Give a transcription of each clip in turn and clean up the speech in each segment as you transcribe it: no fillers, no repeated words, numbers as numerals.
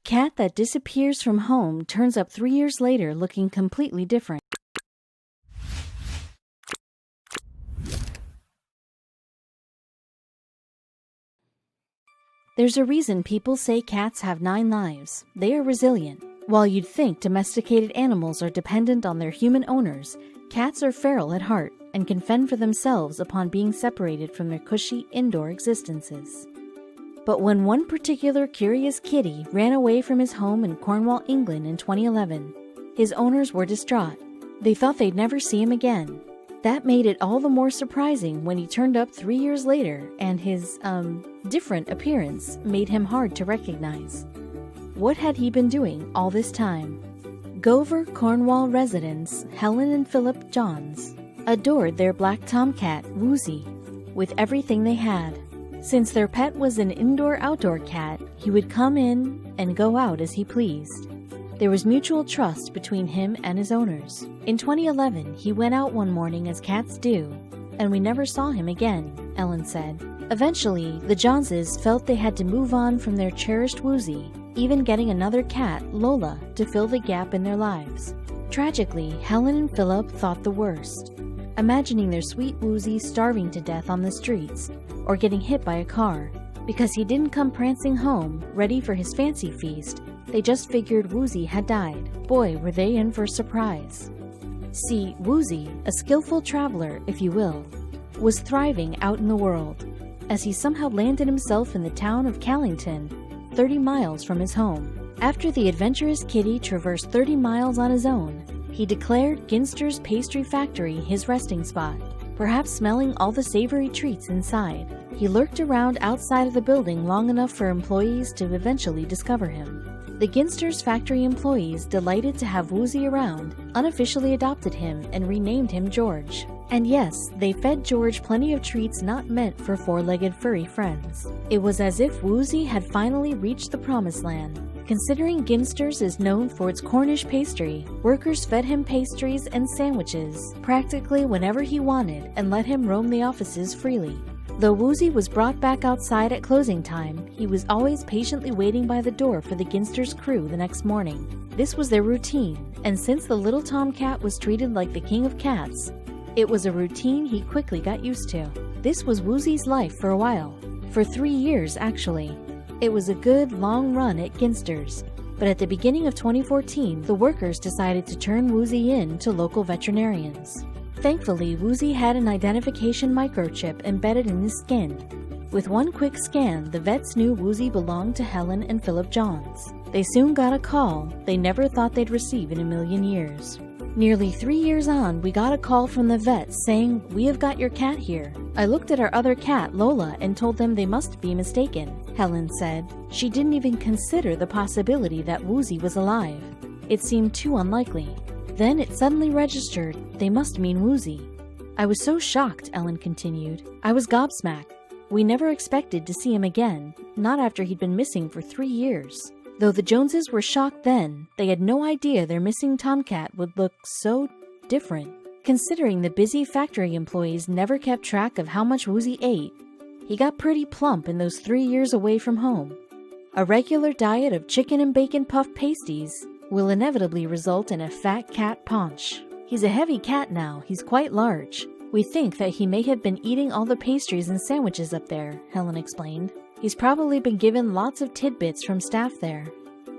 Cat that disappears from home turns up 3 years later looking completely different. There's a reason people say cats have 9 lives. They are resilient. While you'd think domesticated animals are dependent on their human owners, cats are feral at heart and can fend for themselves upon being separated from their cushy indoor existences. But when one particular curious kitty ran away from his home in Cornwall, England in 2011, his owners were distraught. They thought they'd never see him again. That made it all the more surprising when he turned up 3 years later and his, different appearance made him hard to recognize. What had he been doing all this time? Gover, Cornwall residents Helen and Philip Johns adored their black tomcat, Woozy, with everything they had. Since their pet was an indoor-outdoor cat, he would come in and go out as he pleased. There was mutual trust between him and his owners. In 2011, he went out one morning as cats do, and we never saw him again, Ellen said. Eventually, the Joneses felt they had to move on from their cherished Woozy, even getting another cat, Lola, to fill the gap in their lives. Tragically, Helen and Philip thought the worst, imagining their sweet Woozy starving to death on the streets or getting hit by a car. Because he didn't come prancing home, ready for his fancy feast, they just figured Woozy had died. Boy, were they in for a surprise. See, Woozy, a skillful traveler, if you will, was thriving out in the world, as he somehow landed himself in the town of Callington, 30 miles from his home. After the adventurous kitty traversed 30 miles on his own, he declared Ginster's Pastry Factory his resting spot. Perhaps smelling all the savory treats inside, he lurked around outside of the building long enough for employees to eventually discover him. The Ginster's factory employees, delighted to have Woozy around, unofficially adopted him and renamed him George. And yes, they fed George plenty of treats not meant for four-legged furry friends. It was as if Woozy had finally reached the promised land. Considering Ginster's is known for its Cornish pastry, workers fed him pastries and sandwiches practically whenever he wanted and let him roam the offices freely. Though Woozy was brought back outside at closing time, he was always patiently waiting by the door for the Ginster's crew the next morning. This was their routine, and since the little tomcat was treated like the king of cats, it was a routine he quickly got used to. This was Woozy's life for a while. For 3 years, actually. It was a good, long run at Ginster's, but at the beginning of 2014, the workers decided to turn Woozy in to local veterinarians. Thankfully, Woozy had an identification microchip embedded in his skin. With one quick scan, the vets knew Woozy belonged to Helen and Philip Johns. They soon got a call they never thought they'd receive in a million years. Nearly 3 years on, we got a call from the vets saying, "We have got your cat here." I looked at our other cat, Lola, and told them they must be mistaken, Helen said. She didn't even consider the possibility that Woozy was alive. It seemed too unlikely. Then it suddenly registered, they must mean Woozy. I was so shocked, Ellen continued. I was gobsmacked. We never expected to see him again, not after he'd been missing for 3 years. Though the Joneses were shocked then, they had no idea their missing tomcat would look so different. Considering the busy factory employees never kept track of how much Woozy ate, he got pretty plump in those 3 years away from home. A regular diet of chicken and bacon puff pasties will inevitably result in a fat cat paunch. He's a heavy cat now, he's quite large. We think that he may have been eating all the pastries and sandwiches up there, Helen explained. He's probably been given lots of tidbits from staff there.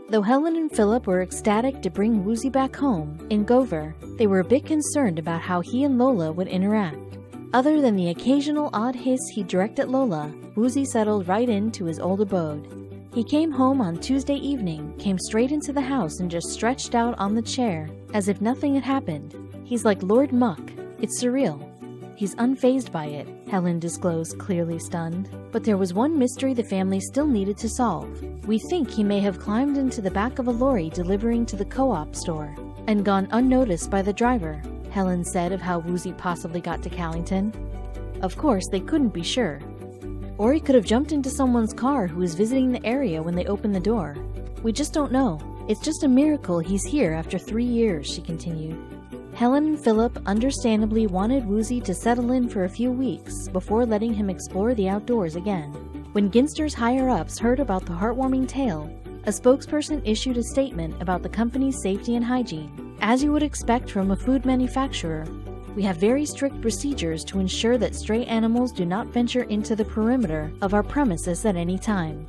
Though Helen and Philip were ecstatic to bring Woozy back home, in Gover, they were a bit concerned about how he and Lola would interact. Other than the occasional odd hiss he'd direct at Lola, Woozy settled right into his old abode. He came home on Tuesday evening, came straight into the house and just stretched out on the chair, as if nothing had happened. He's like Lord Muck. It's surreal. He's unfazed by it, Helen disclosed, clearly stunned. But there was one mystery the family still needed to solve. We think he may have climbed into the back of a lorry delivering to the co-op store and gone unnoticed by the driver, Helen said of how Woozy possibly got to Callington. Of course, they couldn't be sure. Or he could have jumped into someone's car who was visiting the area when they opened the door. We just don't know. It's just a miracle he's here after 3 years, she continued. Helen and Philip understandably wanted Woozy to settle in for a few weeks before letting him explore the outdoors again. When Ginster's higher-ups heard about the heartwarming tale, A spokesperson issued a statement about the company's safety and hygiene. As you would expect from a food manufacturer, we have very strict procedures to ensure that stray animals do not venture into the perimeter of our premises at any time.